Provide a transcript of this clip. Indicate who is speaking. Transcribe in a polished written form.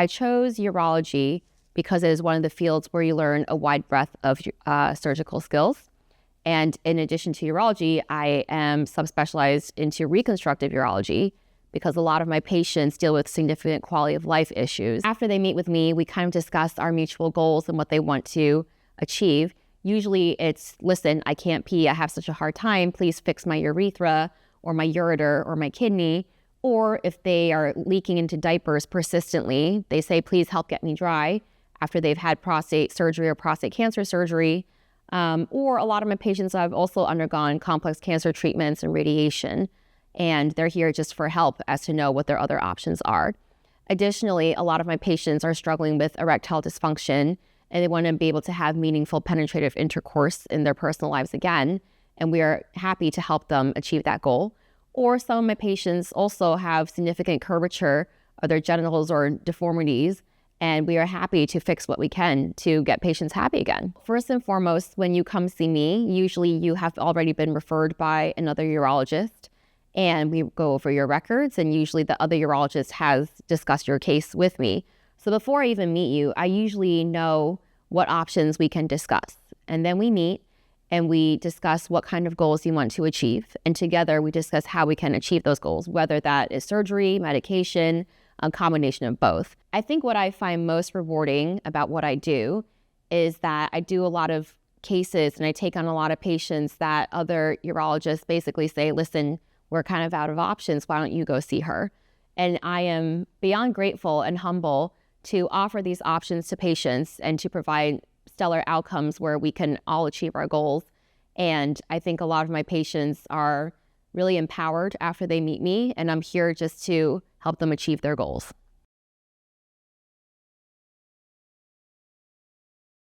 Speaker 1: I chose urology because it is one of the fields where you learn a wide breadth of surgical skills. And in addition to urology, I am subspecialized into reconstructive urology because a lot of my patients deal with significant quality of life issues. After they meet with me, we kind of discuss our mutual goals and what they want to achieve. Usually it's, listen, I can't pee, I have such a hard time, please fix my urethra or my ureter or my kidney. Or if they are leaking into diapers persistently, they say, please help get me dry after they've had prostate surgery or prostate cancer surgery. Or a lot of my patients have also undergone complex cancer treatments and radiation, and they're here just for help as to know what their other options are. Additionally, a lot of my patients are struggling with erectile dysfunction, and they want to be able to have meaningful penetrative intercourse in their personal lives again, and we are happy to help them achieve that goal. Or some of my patients also have significant curvature of their genitals or deformities, and we are happy to fix what we can to get patients happy again. First and foremost, when you come see me, usually you have already been referred by another urologist, and we go over your records, and usually the other urologist has discussed your case with me. So before I even meet you, I usually know what options we can discuss. And then we meet and we discuss what kind of goals you want to achieve. And together we discuss how we can achieve those goals, whether that is surgery, medication, a combination of both. I think what I find most rewarding about what I do is that I do a lot of cases and I take on a lot of patients that other urologists basically say, listen, we're kind of out of options, why don't you go see her? And I am beyond grateful and humble to offer these options to patients and to provide stellar outcomes where we can all achieve our goals. And I think a lot of my patients are really empowered after they meet me, and I'm here just to help them achieve their goals.